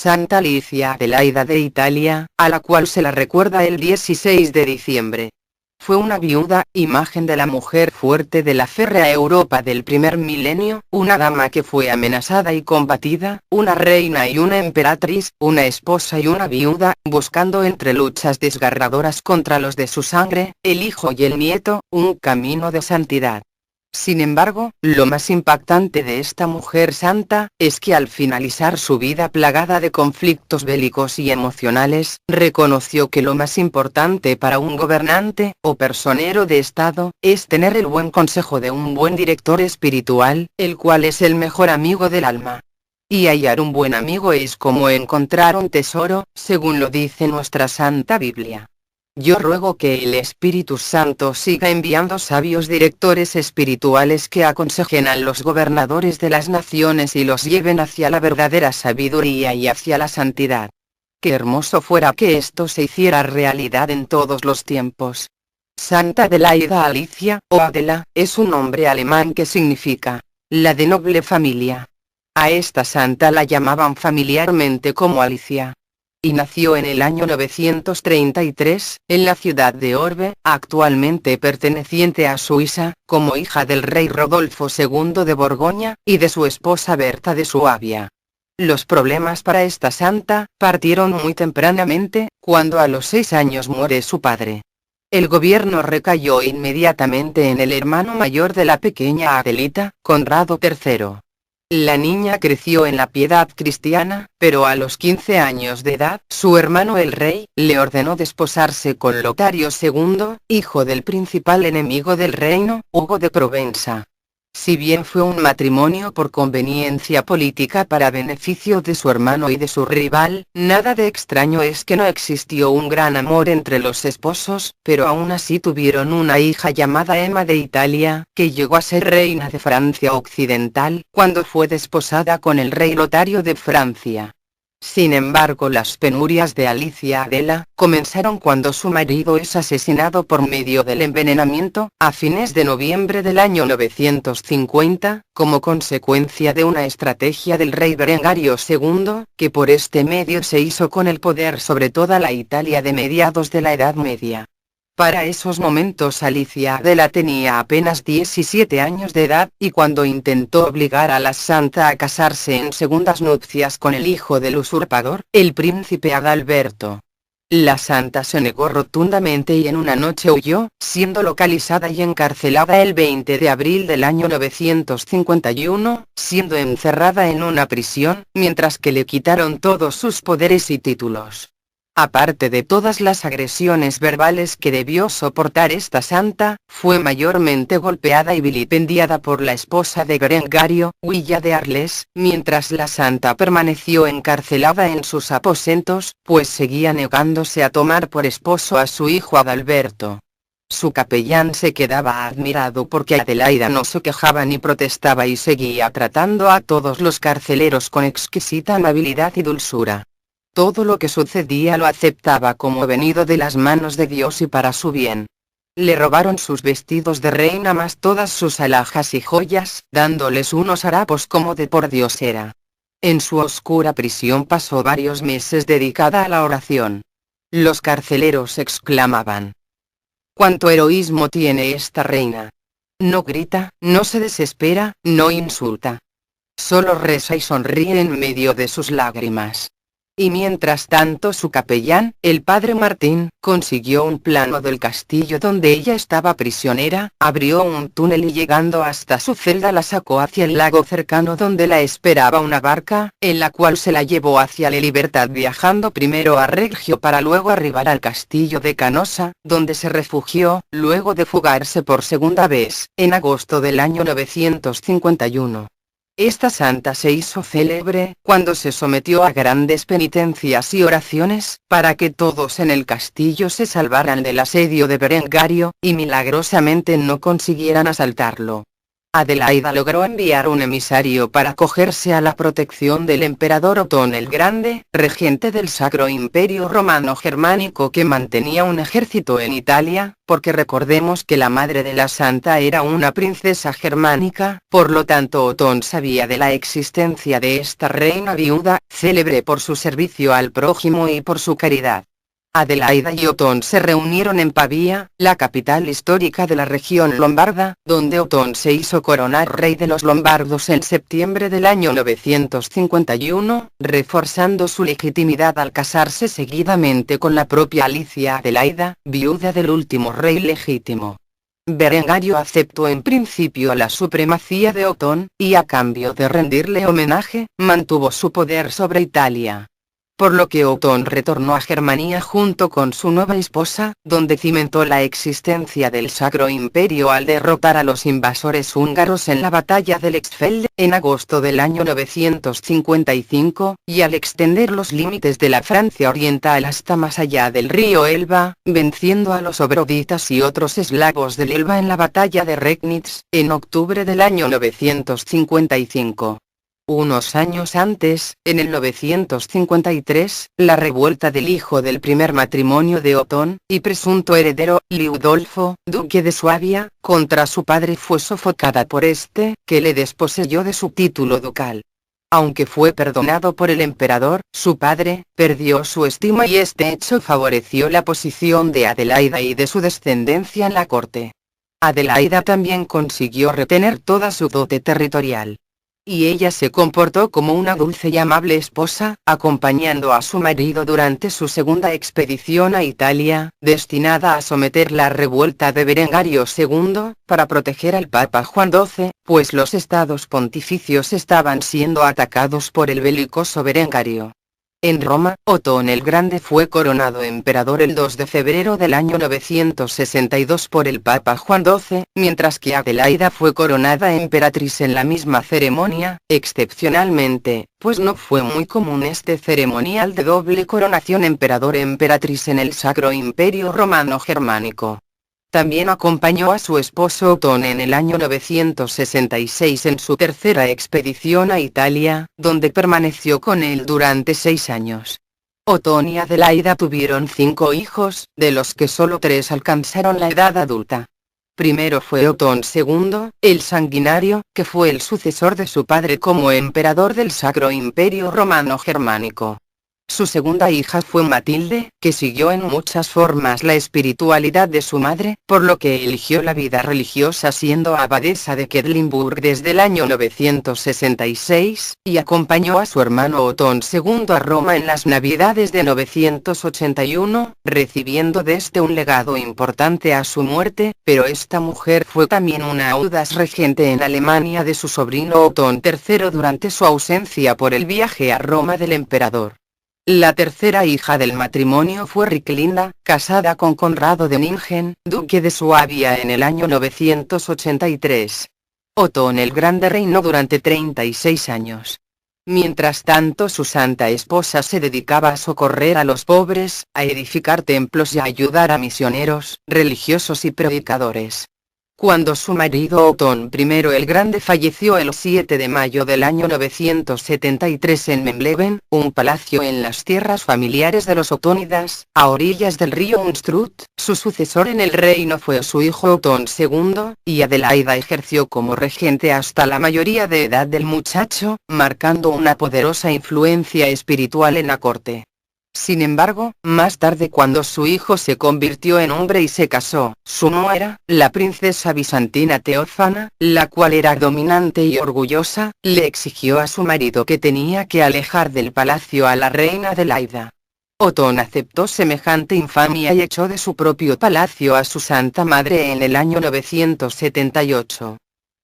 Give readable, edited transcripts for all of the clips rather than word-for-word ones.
Santa Alicia Adelaida de Italia, a la cual se la recuerda el 16 de diciembre. Fue una viuda, imagen de la mujer fuerte de la férrea Europa del primer milenio, una dama que fue amenazada y combatida, una reina y una emperatriz, una esposa y una viuda, buscando entre luchas desgarradoras contra los de su sangre, el hijo y el nieto, un camino de santidad. Sin embargo, lo más impactante de esta mujer santa, es que al finalizar su vida plagada de conflictos bélicos y emocionales, reconoció que lo más importante para un gobernante, o personero de Estado, es tener el buen consejo de un buen director espiritual, el cual es el mejor amigo del alma. Y hallar un buen amigo es como encontrar un tesoro, según lo dice nuestra Santa Biblia. Yo ruego que el Espíritu Santo siga enviando sabios directores espirituales que aconsejen a los gobernadores de las naciones y los lleven hacia la verdadera sabiduría y hacia la santidad. Qué hermoso fuera que esto se hiciera realidad en todos los tiempos. Santa Adelaida Alicia, o Adela, es un nombre alemán que significa la de noble familia. A esta santa la llamaban familiarmente como Alicia. Y nació en el año 933, en la ciudad de Orbe, actualmente perteneciente a Suiza, como hija del rey Rodolfo II de Borgoña, y de su esposa Berta de Suabia. Los problemas para esta santa, partieron muy tempranamente, cuando a los 6 años muere su padre. El gobierno recayó inmediatamente en el hermano mayor de la pequeña Adelita, Conrado III. La niña creció en la piedad cristiana, pero a los 15 años de edad, su hermano el rey, le ordenó desposarse con Lotario II, hijo del principal enemigo del reino, Hugo de Provenza. Si bien fue un matrimonio por conveniencia política para beneficio de su hermano y de su rival, nada de extraño es que no existió un gran amor entre los esposos, pero aún así tuvieron una hija llamada Emma de Italia, que llegó a ser reina de Francia Occidental, cuando fue desposada con el rey Lotario de Francia. Sin embargo, las penurias de Alicia Adela comenzaron cuando su marido es asesinado por medio del envenenamiento, a fines de noviembre del año 950, como consecuencia de una estrategia del rey Berengario II, que por este medio se hizo con el poder sobre toda la Italia de mediados de la Edad Media. Para esos momentos Alicia Adela tenía apenas 17 años de edad, y cuando intentó obligar a la santa a casarse en segundas nupcias con el hijo del usurpador, el príncipe Adalberto, la santa se negó rotundamente y en una noche huyó, siendo localizada y encarcelada el 20 de abril del año 951, siendo encerrada en una prisión, mientras que le quitaron todos sus poderes y títulos. Aparte de todas las agresiones verbales que debió soportar esta santa, fue mayormente golpeada y vilipendiada por la esposa de Berengario, Huilla de Arles, mientras la santa permaneció encarcelada en sus aposentos, pues seguía negándose a tomar por esposo a su hijo Adalberto. Su capellán se quedaba admirado porque Adelaida no se quejaba ni protestaba y seguía tratando a todos los carceleros con exquisita amabilidad y dulzura. Todo lo que sucedía lo aceptaba como venido de las manos de Dios y para su bien. Le robaron sus vestidos de reina más todas sus alhajas y joyas, dándoles unos harapos como de pordiosera. En su oscura prisión pasó varios meses dedicada a la oración. Los carceleros exclamaban: «¡Cuánto heroísmo tiene esta reina! No grita, no se desespera, no insulta. Solo reza y sonríe en medio de sus lágrimas». Y mientras tanto su capellán, el padre Martín, consiguió un plano del castillo donde ella estaba prisionera, abrió un túnel y llegando hasta su celda la sacó hacia el lago cercano donde la esperaba una barca, en la cual se la llevó hacia la libertad viajando primero a Reggio para luego arribar al castillo de Canosa, donde se refugió, luego de fugarse por segunda vez, en agosto del año 951. Esta santa se hizo célebre, cuando se sometió a grandes penitencias y oraciones, para que todos en el castillo se salvaran del asedio de Berengario, y milagrosamente no consiguieran asaltarlo. Adelaida logró enviar un emisario para acogerse a la protección del emperador Otón el Grande, regente del Sacro Imperio Romano Germánico, que mantenía un ejército en Italia, porque recordemos que la madre de la santa era una princesa germánica, por lo tanto Otón sabía de la existencia de esta reina viuda, célebre por su servicio al prójimo y por su caridad. Adelaida y Otón se reunieron en Pavía, la capital histórica de la región lombarda, donde Otón se hizo coronar rey de los lombardos en septiembre del año 951, reforzando su legitimidad al casarse seguidamente con la propia Alicia Adelaida, viuda del último rey legítimo. Berengario aceptó en principio la supremacía de Otón, y a cambio de rendirle homenaje, mantuvo su poder sobre Italia. Por lo que Otón retornó a Germania junto con su nueva esposa, donde cimentó la existencia del Sacro Imperio al derrotar a los invasores húngaros en la batalla del Lechfeld, en agosto del año 955, y al extender los límites de la Francia oriental hasta más allá del río Elba, venciendo a los obroditas y otros eslavos del Elba en la batalla de Regnitz, en octubre del año 955. Unos años antes, en el 953, la revuelta del hijo del primer matrimonio de Otón, y presunto heredero, Liudolfo, duque de Suabia, contra su padre fue sofocada por este, que le desposeyó de su título ducal. Aunque fue perdonado por el emperador, su padre, perdió su estima y este hecho favoreció la posición de Adelaida y de su descendencia en la corte. Adelaida también consiguió retener toda su dote territorial. Y ella se comportó como una dulce y amable esposa, acompañando a su marido durante su segunda expedición a Italia, destinada a someter la revuelta de Berengario II, para proteger al Papa Juan XII, pues los estados pontificios estaban siendo atacados por el belicoso Berengario. En Roma, Otón el Grande fue coronado emperador el 2 de febrero del año 962 por el Papa Juan XII, mientras que Adelaida fue coronada emperatriz en la misma ceremonia, excepcionalmente, pues no fue muy común este ceremonial de doble coronación emperador-emperatriz en el Sacro Imperio Romano Germánico. También acompañó a su esposo Otón en el año 966 en su tercera expedición a Italia, donde permaneció con él durante 6 años. Otón y Adelaida tuvieron 5 hijos, de los que solo 3 alcanzaron la edad adulta. Primero fue Otón II, el Sanguinario, que fue el sucesor de su padre como emperador del Sacro Imperio Romano Germánico. Su segunda hija fue Matilde, que siguió en muchas formas la espiritualidad de su madre, por lo que eligió la vida religiosa siendo abadesa de Quedlinburg desde el año 966, y acompañó a su hermano Otón II a Roma en las Navidades de 981, recibiendo de este un legado importante a su muerte, pero esta mujer fue también una audaz regente en Alemania de su sobrino Otón III durante su ausencia por el viaje a Roma del emperador. La tercera hija del matrimonio fue Riclinda, casada con Conrado de Ningen, duque de Suabia en el año 983. Otón el Grande reinó durante 36 años. Mientras tanto su santa esposa se dedicaba a socorrer a los pobres, a edificar templos y a ayudar a misioneros, religiosos y predicadores. Cuando su marido Otón I el Grande falleció el 7 de mayo del año 973 en Memleben, un palacio en las tierras familiares de los otónidas, a orillas del río Unstrut, su sucesor en el reino fue su hijo Otón II, y Adelaida ejerció como regente hasta la mayoría de edad del muchacho, marcando una poderosa influencia espiritual en la corte. Sin embargo, más tarde cuando su hijo se convirtió en hombre y se casó, su nuera, la princesa bizantina Teófana, la cual era dominante y orgullosa, le exigió a su marido que tenía que alejar del palacio a la reina Adelaida. Otón aceptó semejante infamia y echó de su propio palacio a su santa madre en el año 978.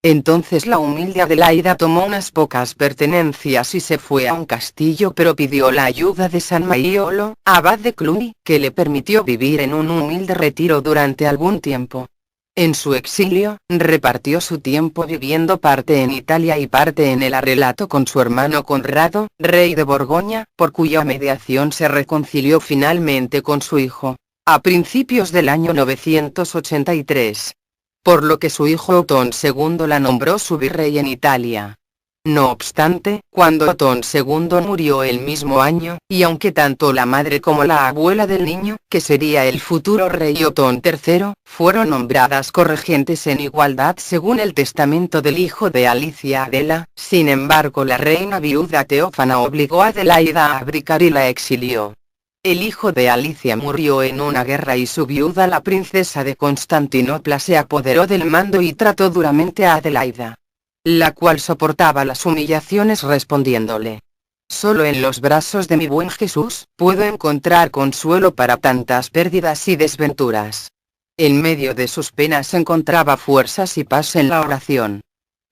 Entonces la humilde Adelaida tomó unas pocas pertenencias y se fue a un castillo, pero pidió la ayuda de San Maiolo, abad de Cluny, que le permitió vivir en un humilde retiro durante algún tiempo. En su exilio, repartió su tiempo viviendo parte en Italia y parte en el Arrelato con su hermano Conrado, rey de Borgoña, por cuya mediación se reconcilió finalmente con su hijo. A principios del año 983. por lo que su hijo Otón II la nombró su virrey en Italia. No obstante, cuando Otón II murió el mismo año, y aunque tanto la madre como la abuela del niño, que sería el futuro rey Otón III, fueron nombradas corregentes en igualdad según el testamento del hijo de Alicia Adela, sin embargo la reina viuda Teófana obligó a Adelaida a abdicar y la exilió. El hijo de Alicia murió en una guerra y su viuda la princesa de Constantinopla se apoderó del mando y trató duramente a Adelaida, la cual soportaba las humillaciones respondiéndole: solo en los brazos de mi buen Jesús puedo encontrar consuelo para tantas pérdidas y desventuras. En medio de sus penas encontraba fuerzas y paz en la oración.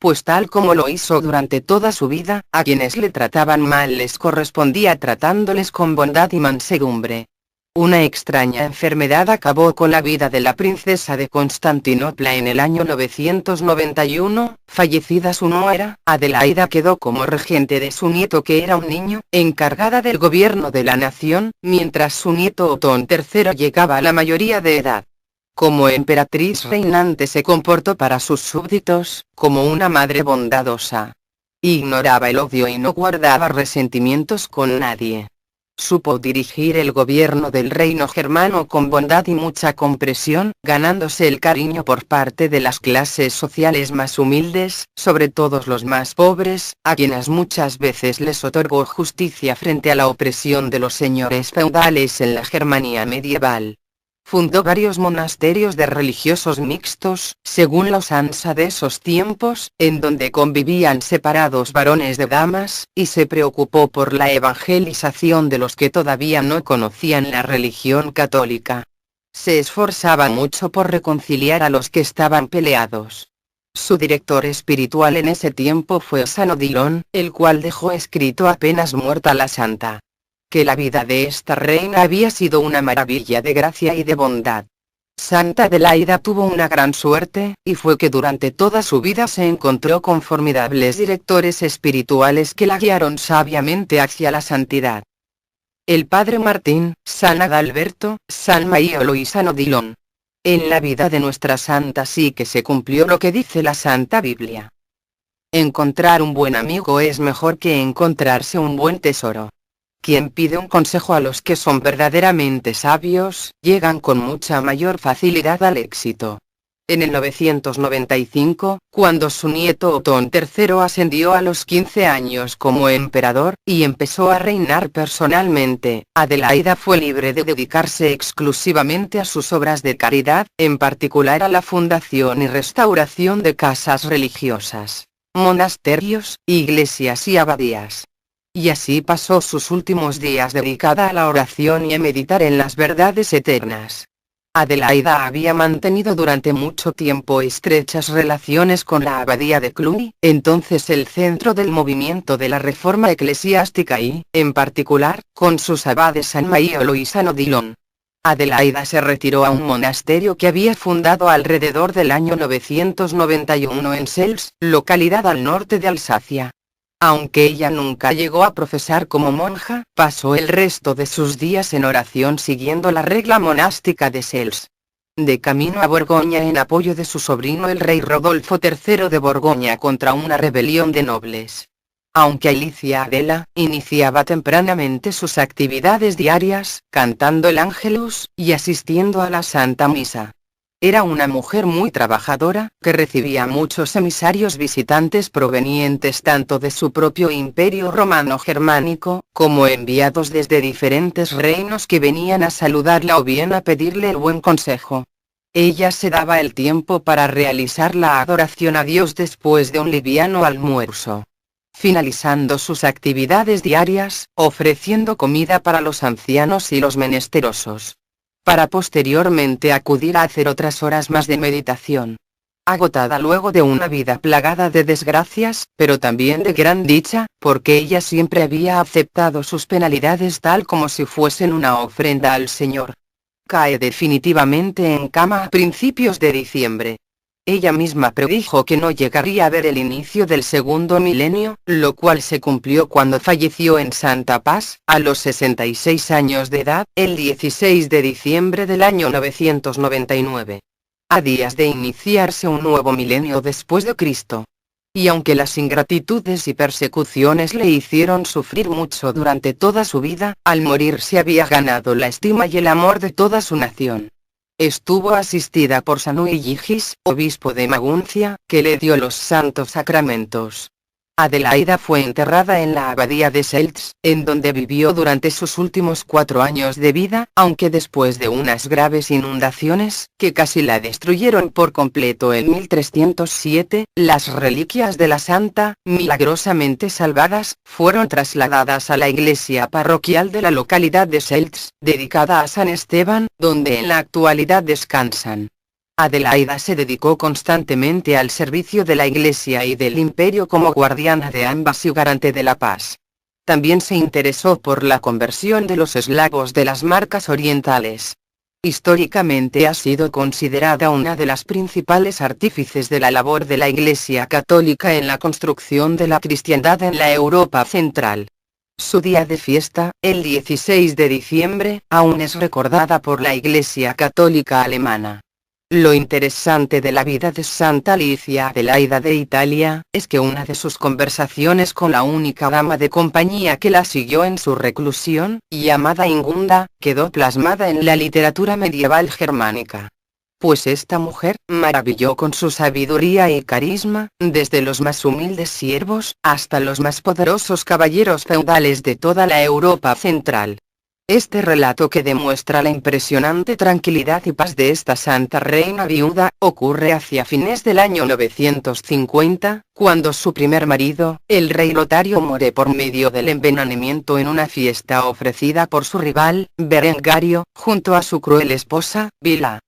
Pues tal como lo hizo durante toda su vida, a quienes le trataban mal les correspondía tratándoles con bondad y mansedumbre. Una extraña enfermedad acabó con la vida de la princesa de Constantinopla en el año 991, fallecida su nuera, Adelaida quedó como regente de su nieto que era un niño, encargada del gobierno de la nación, mientras su nieto Otón III llegaba a la mayoría de edad. Como emperatriz reinante se comportó para sus súbditos, como una madre bondadosa. Ignoraba el odio y no guardaba resentimientos con nadie. Supo dirigir el gobierno del reino germano con bondad y mucha comprensión, ganándose el cariño por parte de las clases sociales más humildes, sobre todo los más pobres, a quienes muchas veces les otorgó justicia frente a la opresión de los señores feudales en la Germania medieval. Fundó varios monasterios de religiosos mixtos, según la usanza de esos tiempos, en donde convivían separados varones de damas, y se preocupó por la evangelización de los que todavía no conocían la religión católica. Se esforzaba mucho por reconciliar a los que estaban peleados. Su director espiritual en ese tiempo fue San Odilon, el cual dejó escrito apenas muerta la santa, que la vida de esta reina había sido una maravilla de gracia y de bondad. Santa Adelaida tuvo una gran suerte, y fue que durante toda su vida se encontró con formidables directores espirituales que la guiaron sabiamente hacia la santidad. El Padre Martín, San Adalberto, San Maiolo y San Odilon. En la vida de nuestra santa sí que se cumplió lo que dice la Santa Biblia. Encontrar un buen amigo es mejor que encontrarse un buen tesoro. Quien pide un consejo a los que son verdaderamente sabios, llegan con mucha mayor facilidad al éxito. En el 995, cuando su nieto Otón III ascendió a los 15 años como emperador, y empezó a reinar personalmente, Adelaida fue libre de dedicarse exclusivamente a sus obras de caridad, en particular a la fundación y restauración de casas religiosas, monasterios, iglesias y abadías. Y así pasó sus últimos días dedicada a la oración y a meditar en las verdades eternas. Adelaida había mantenido durante mucho tiempo estrechas relaciones con la abadía de Cluny, entonces el centro del movimiento de la reforma eclesiástica y, en particular, con sus abades San Maiolo y San Odilon. Adelaida se retiró a un monasterio que había fundado alrededor del año 991 en Sels, localidad al norte de Alsacia. Aunque ella nunca llegó a profesar como monja, pasó el resto de sus días en oración siguiendo la regla monástica de Sels. De camino a Borgoña en apoyo de su sobrino el rey Rodolfo III de Borgoña contra una rebelión de nobles. Aunque Alicia Adela iniciaba tempranamente sus actividades diarias, cantando el Ángelus, y asistiendo a la Santa Misa. Era una mujer muy trabajadora, que recibía muchos emisarios visitantes provenientes tanto de su propio imperio romano germánico, como enviados desde diferentes reinos que venían a saludarla o bien a pedirle el buen consejo. Ella se daba el tiempo para realizar la adoración a Dios después de un liviano almuerzo. Finalizando sus actividades diarias, ofreciendo comida para los ancianos y los menesterosos, para posteriormente acudir a hacer otras horas más de meditación. Agotada luego de una vida plagada de desgracias, pero también de gran dicha, porque ella siempre había aceptado sus penalidades tal como si fuesen una ofrenda al Señor. Cae definitivamente en cama a principios de diciembre. Ella misma predijo que no llegaría a ver el inicio del segundo milenio, lo cual se cumplió cuando falleció en Santa Paz, a los 66 años de edad, el 16 de diciembre del año 999. a días de iniciarse un nuevo milenio después de Cristo. Y aunque las ingratitudes y persecuciones le hicieron sufrir mucho durante toda su vida, al morir se había ganado la estima y el amor de toda su nación. Estuvo asistida por San Huilligis, obispo de Maguncia, que le dio los santos sacramentos. Adelaida fue enterrada en la abadía de Seltz, en donde vivió durante sus últimos 4 años de vida, aunque después de unas graves inundaciones, que casi la destruyeron por completo en 1307, las reliquias de la santa, milagrosamente salvadas, fueron trasladadas a la iglesia parroquial de la localidad de Seltz, dedicada a San Esteban, donde en la actualidad descansan. Adelaida se dedicó constantemente al servicio de la Iglesia y del Imperio como guardiana de ambas y garante de la paz. También se interesó por la conversión de los eslavos de las Marcas orientales. Históricamente ha sido considerada una de las principales artífices de la labor de la Iglesia católica en la construcción de la cristiandad en la Europa central. Su día de fiesta, el 16 de diciembre, aún es recordada por la Iglesia católica alemana. Lo interesante de la vida de Santa Alicia Adelaida de Italia, es que una de sus conversaciones con la única dama de compañía que la siguió en su reclusión, llamada Ingunda, quedó plasmada en la literatura medieval germánica. Pues esta mujer, maravilló con su sabiduría y carisma, desde los más humildes siervos, hasta los más poderosos caballeros feudales de toda la Europa central. Este relato que demuestra la impresionante tranquilidad y paz de esta santa reina viuda, ocurre hacia fines del año 950, cuando su primer marido, el rey Lotario muere por medio del envenenamiento en una fiesta ofrecida por su rival, Berengario, junto a su cruel esposa, Vila.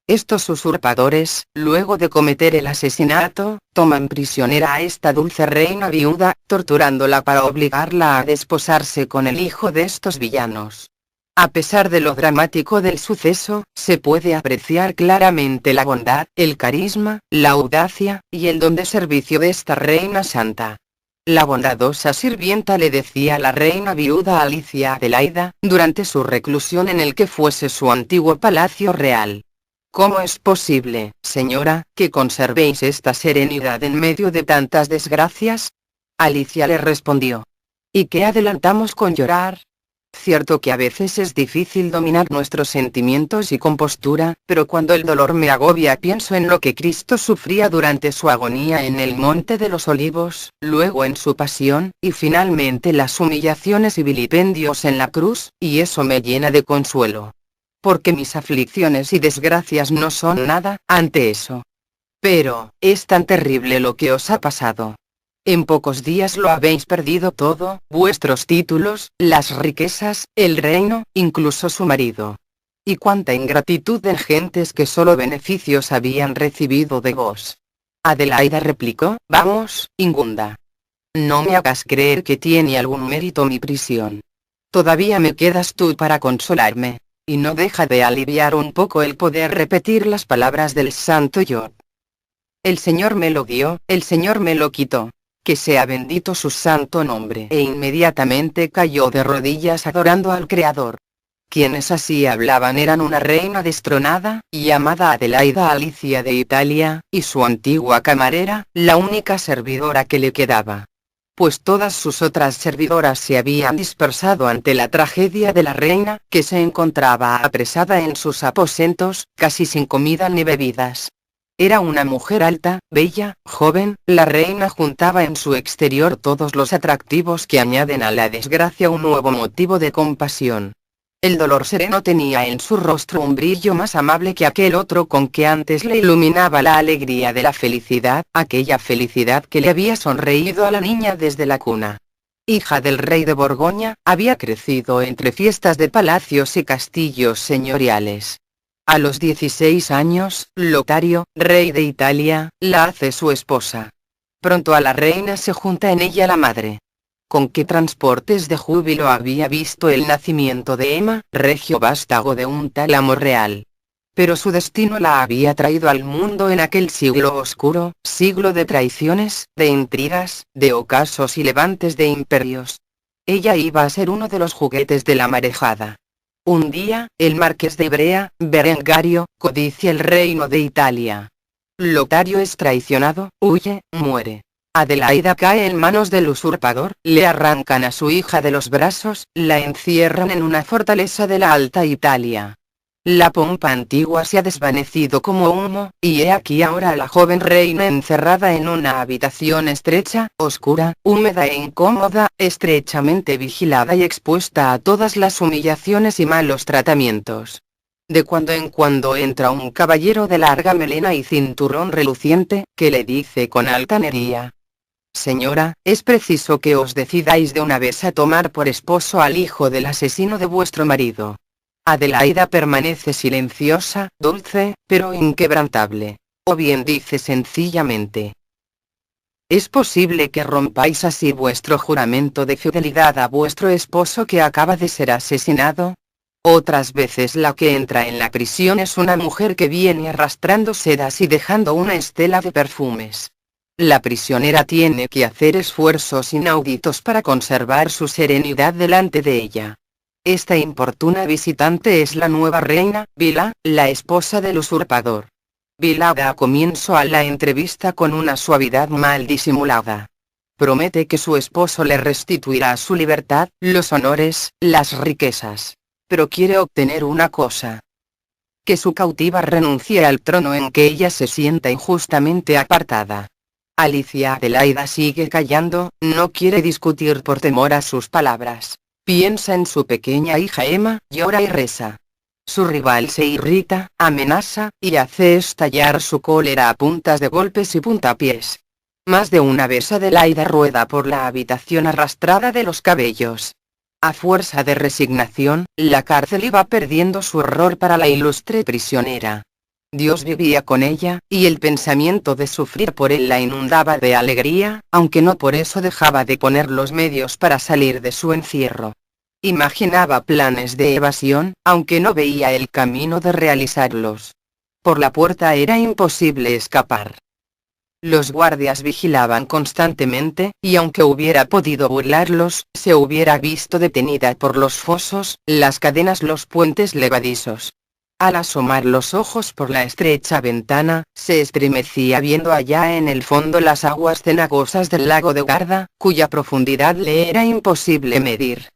Estos usurpadores, luego de cometer el asesinato, toman prisionera a esta dulce reina viuda, torturándola para obligarla a desposarse con el hijo de estos villanos. A pesar de lo dramático del suceso, se puede apreciar claramente la bondad, el carisma, la audacia, y el don de servicio de esta reina santa. La bondadosa sirvienta le decía a la reina viuda Alicia Adelaida, durante su reclusión en el que fuese su antiguo palacio real: ¿cómo es posible, señora, que conservéis esta serenidad en medio de tantas desgracias? Alicia le respondió: ¿y qué adelantamos con llorar? Cierto que a veces es difícil dominar nuestros sentimientos y compostura, pero cuando el dolor me agobia pienso en lo que Cristo sufría durante su agonía en el Monte de los Olivos, luego en su pasión, y finalmente las humillaciones y vilipendios en la cruz, y eso me llena de consuelo. Porque mis aflicciones y desgracias no son nada, ante eso. Pero, es tan terrible lo que os ha pasado. En pocos días lo habéis perdido todo, vuestros títulos, las riquezas, el reino, incluso su marido. Y cuánta ingratitud en gentes que solo beneficios habían recibido de vos. Adelaida replicó: vamos, Ingunda. No me hagas creer que tiene algún mérito mi prisión. Todavía me quedas tú para consolarme. Y no deja de aliviar un poco el poder repetir las palabras del santo Job. El Señor me lo dio, el Señor me lo quitó. Que sea bendito su santo nombre. E inmediatamente cayó de rodillas adorando al Creador. Quienes así hablaban eran una reina destronada, llamada Adelaida Alicia de Italia, y su antigua camarera, la única servidora que le quedaba. Pues todas sus otras servidoras se habían dispersado ante la tragedia de la reina, que se encontraba apresada en sus aposentos, casi sin comida ni bebidas. Era una mujer alta, bella, joven, la reina juntaba en su exterior todos los atractivos que añaden a la desgracia un nuevo motivo de compasión. El dolor sereno tenía en su rostro un brillo más amable que aquel otro con que antes le iluminaba la alegría de la felicidad, aquella felicidad que le había sonreído a la niña desde la cuna. Hija del rey de Borgoña, había crecido entre fiestas de palacios y castillos señoriales. A los 16 años, Lotario, rey de Italia, la hace su esposa. Pronto a la reina se junta en ella la madre. Con qué transportes de júbilo había visto el nacimiento de Emma, regio vástago de un tálamo real. Pero su destino la había traído al mundo en aquel siglo oscuro, siglo de traiciones, de intrigas, de ocasos y levantes de imperios. Ella iba a ser uno de los juguetes de la marejada. Un día, el marqués de Ivrea, Berengario, codicia el reino de Italia. Lotario es traicionado, huye, muere. Adelaida cae en manos del usurpador, le arrancan a su hija de los brazos, la encierran en una fortaleza de la Alta Italia. La pompa antigua se ha desvanecido como humo, y he aquí ahora a la joven reina encerrada en una habitación estrecha, oscura, húmeda e incómoda, estrechamente vigilada y expuesta a todas las humillaciones y malos tratamientos. De cuando en cuando entra un caballero de larga melena y cinturón reluciente, que le dice con altanería: «Señora, es preciso que os decidáis de una vez a tomar por esposo al hijo del asesino de vuestro marido». Adelaida permanece silenciosa, dulce, pero inquebrantable. O bien dice sencillamente: «¿Es posible que rompáis así vuestro juramento de fidelidad a vuestro esposo que acaba de ser asesinado?» Otras veces la que entra en la prisión es una mujer que viene arrastrando sedas y dejando una estela de perfumes. La prisionera tiene que hacer esfuerzos inauditos para conservar su serenidad delante de ella. Esta importuna visitante es la nueva reina, Vila, la esposa del usurpador. Vila da comienzo a la entrevista con una suavidad mal disimulada. Promete que su esposo le restituirá su libertad, los honores, las riquezas. Pero quiere obtener una cosa: que su cautiva renuncie al trono en que ella se sienta injustamente apartada. Alicia Adelaida sigue callando, no quiere discutir por temor a sus palabras. Piensa en su pequeña hija Emma, llora y reza. Su rival se irrita, amenaza, y hace estallar su cólera a puntas de golpes y puntapiés. Más de una vez Adelaida rueda por la habitación arrastrada de los cabellos. A fuerza de resignación, la cárcel iba perdiendo su horror para la ilustre prisionera. Dios vivía con ella, y el pensamiento de sufrir por él la inundaba de alegría, aunque no por eso dejaba de poner los medios para salir de su encierro. Imaginaba planes de evasión, aunque no veía el camino de realizarlos. Por la puerta era imposible escapar. Los guardias vigilaban constantemente, y aunque hubiera podido burlarlos, se hubiera visto detenida por los fosos, las cadenas, los puentes levadizos. Al asomar los ojos por la estrecha ventana, se estremecía viendo allá en el fondo las aguas cenagosas del lago de Garda, cuya profundidad le era imposible medir.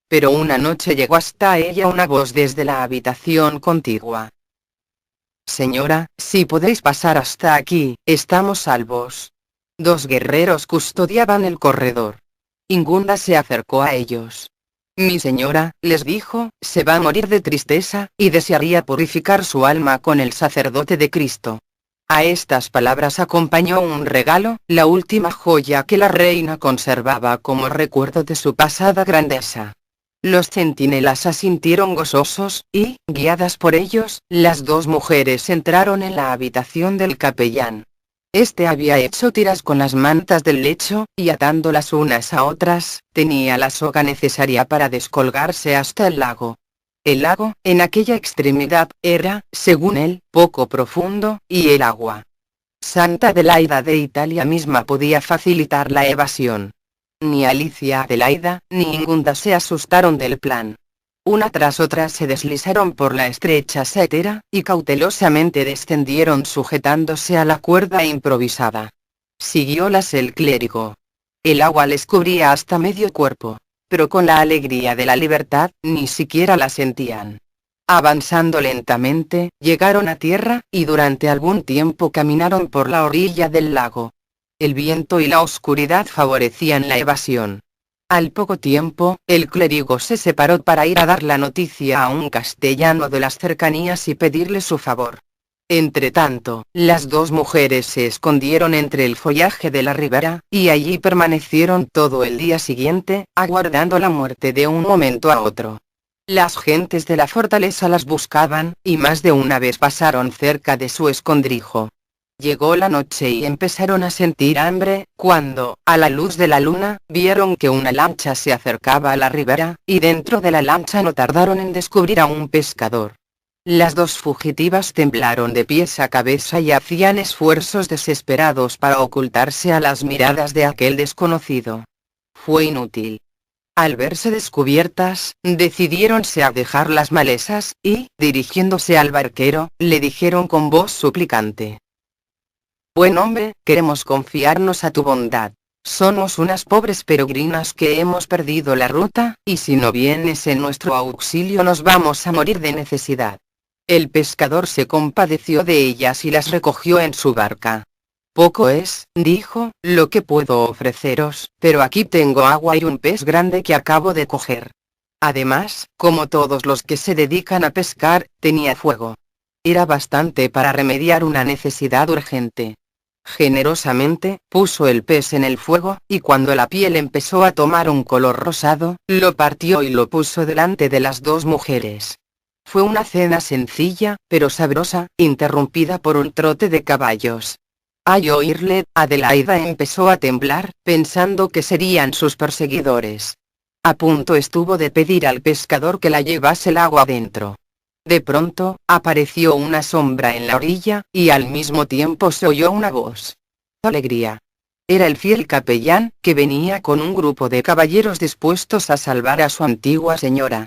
Pero una noche llegó hasta ella una voz desde la habitación contigua: «Señora, si podéis pasar hasta aquí, estamos salvos». Dos guerreros custodiaban el corredor. Ingunda se acercó a ellos. «Mi señora», les dijo, «se va a morir de tristeza, y desearía purificar su alma con el sacerdote de Cristo». A estas palabras acompañó un regalo, la última joya que la reina conservaba como recuerdo de su pasada grandeza. Los centinelas asintieron gozosos, y, guiadas por ellos, las dos mujeres entraron en la habitación del capellán. Este había hecho tiras con las mantas del lecho, y atándolas unas a otras, tenía la soga necesaria para descolgarse hasta el lago. El lago, en aquella extremidad, era, según él, poco profundo, y el agua. Santa Adelaida de Italia misma podía facilitar la evasión. Ni Alicia Adelaida, ni Ingunda se asustaron del plan. Una tras otra se deslizaron por la estrecha saetera, y cautelosamente descendieron sujetándose a la cuerda improvisada. Siguiólas el clérigo. El agua les cubría hasta medio cuerpo, pero con la alegría de la libertad, ni siquiera la sentían. Avanzando lentamente, llegaron a tierra, y durante algún tiempo caminaron por la orilla del lago. El viento y la oscuridad favorecían la evasión. Al poco tiempo, el clérigo se separó para ir a dar la noticia a un castellano de las cercanías y pedirle su favor. Entretanto, las dos mujeres se escondieron entre el follaje de la ribera, y allí permanecieron todo el día siguiente, aguardando la muerte de un momento a otro. Las gentes de la fortaleza las buscaban, y más de una vez pasaron cerca de su escondrijo. Llegó la noche y empezaron a sentir hambre, cuando, a la luz de la luna, vieron que una lancha se acercaba a la ribera, y dentro de la lancha no tardaron en descubrir a un pescador. Las dos fugitivas temblaron de pies a cabeza y hacían esfuerzos desesperados para ocultarse a las miradas de aquel desconocido. Fue inútil. Al verse descubiertas, decidiéronse a dejar las malezas, y, dirigiéndose al barquero, le dijeron con voz suplicante: «Buen hombre, queremos confiarnos a tu bondad. Somos unas pobres peregrinas que hemos perdido la ruta, y si no vienes en nuestro auxilio nos vamos a morir de necesidad». El pescador se compadeció de ellas y las recogió en su barca. «Poco es», dijo, «lo que puedo ofreceros, pero aquí tengo agua y un pez grande que acabo de coger». Además, como todos los que se dedican a pescar, tenía fuego. Era bastante para remediar una necesidad urgente. Generosamente, puso el pez en el fuego, y cuando la piel empezó a tomar un color rosado, lo partió y lo puso delante de las dos mujeres. Fue una cena sencilla, pero sabrosa, interrumpida por un trote de caballos. Al oírle, Adelaida empezó a temblar, pensando que serían sus perseguidores. A punto estuvo de pedir al pescador que la llevase el agua adentro. De pronto, apareció una sombra en la orilla, y al mismo tiempo se oyó una voz. ¡Alegría! Era el fiel capellán, que venía con un grupo de caballeros dispuestos a salvar a su antigua señora.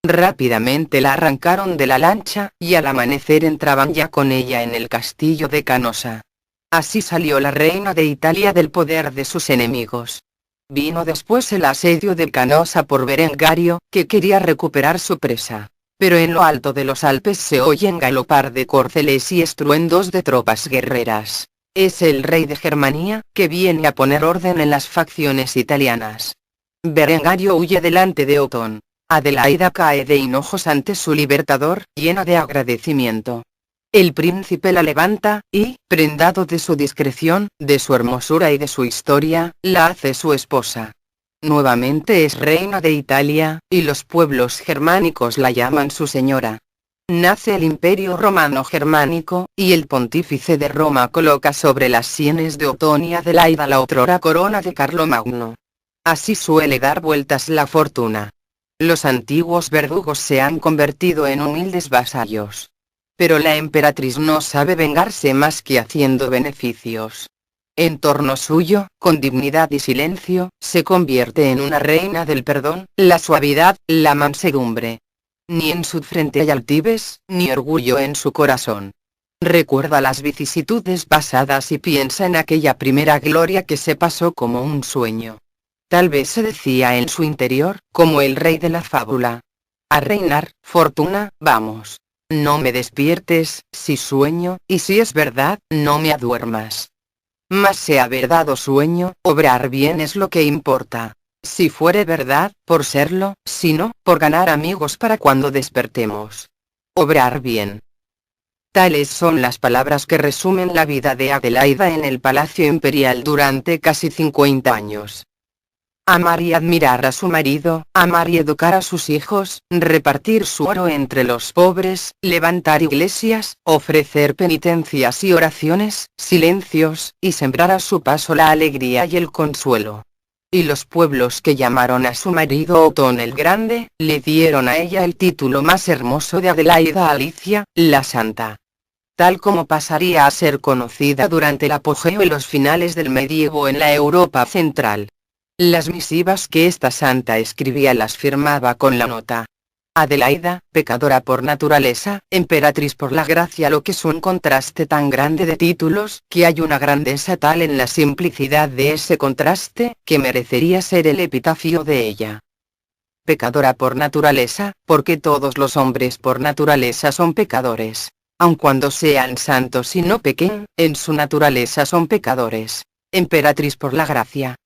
Rápidamente la arrancaron de la lancha, y al amanecer entraban ya con ella en el castillo de Canosa. Así salió la reina de Italia del poder de sus enemigos. Vino después el asedio de Canosa por Berengario, que quería recuperar su presa. Pero en lo alto de los Alpes se oyen galopar de corceles y estruendos de tropas guerreras. Es el rey de Germania, que viene a poner orden en las facciones italianas. Berengario huye delante de Otón. Adelaida cae de hinojos ante su libertador, llena de agradecimiento. El príncipe la levanta, y, prendado de su discreción, de su hermosura y de su historia, la hace su esposa. Nuevamente es reina de Italia, y los pueblos germánicos la llaman su señora. Nace el Imperio Romano Germánico, y el pontífice de Roma coloca sobre las sienes de Otón y Adelaida la otrora corona de Carlomagno. Así suele dar vueltas la fortuna. Los antiguos verdugos se han convertido en humildes vasallos. Pero la emperatriz no sabe vengarse más que haciendo beneficios. En torno suyo, con dignidad y silencio, se convierte en una reina del perdón, la suavidad, la mansedumbre. Ni en su frente hay altivez, ni orgullo en su corazón. Recuerda las vicisitudes pasadas y piensa en aquella primera gloria que se pasó como un sueño. Tal vez se decía en su interior, como el rey de la fábula: «A reinar, fortuna, vamos. No me despiertes, si sueño, y si es verdad, no me aduermas». Mas sea verdad o sueño, obrar bien es lo que importa. Si fuere verdad, por serlo, si no, por ganar amigos para cuando despertemos. Obrar bien. Tales son las palabras que resumen la vida de Adelaida en el Palacio Imperial durante casi 50 años. Amar y admirar a su marido, amar y educar a sus hijos, repartir su oro entre los pobres, levantar iglesias, ofrecer penitencias y oraciones, silencios, y sembrar a su paso la alegría y el consuelo. Y los pueblos que llamaron a su marido Otón el Grande, le dieron a ella el título más hermoso de Adelaida Alicia, la Santa. Tal como pasaría a ser conocida durante el apogeo y los finales del medievo en la Europa central. Las misivas que esta santa escribía las firmaba con la nota: Adelaida, pecadora por naturaleza, emperatriz por la gracia, lo que es un contraste tan grande de títulos, que hay una grandeza tal en la simplicidad de ese contraste, que merecería ser el epitafio de ella. Pecadora por naturaleza, porque todos los hombres por naturaleza son pecadores. Aun cuando sean santos y no pequen, en su naturaleza son pecadores. Emperatriz por la gracia.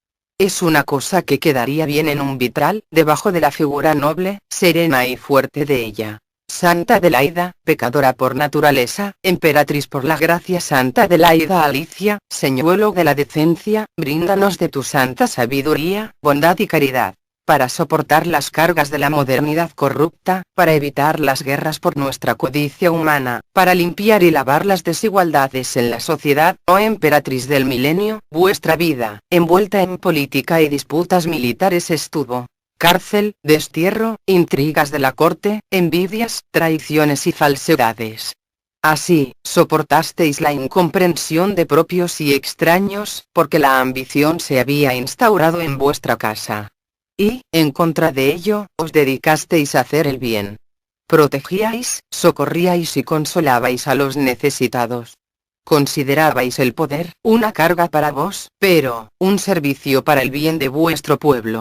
Es una cosa que quedaría bien en un vitral, debajo de la figura noble, serena y fuerte de ella. Santa Adelaida, pecadora por naturaleza, emperatriz por la gracia. Santa Adelaida Alicia, señuelo de la decencia, bríndanos de tu santa sabiduría, bondad y caridad, para soportar las cargas de la modernidad corrupta, para evitar las guerras por nuestra codicia humana, para limpiar y lavar las desigualdades en la sociedad. Oh emperatriz del milenio, vuestra vida, envuelta en política y disputas militares estuvo. Cárcel, destierro, intrigas de la corte, envidias, traiciones y falsedades. Así, soportasteis la incomprensión de propios y extraños, porque la ambición se había instaurado en vuestra casa. y, en contra de ello, os dedicasteis a hacer el bien. Protegíais, socorríais y consolabais a los necesitados. Considerabais el poder una carga para vos, pero un servicio para el bien de vuestro pueblo.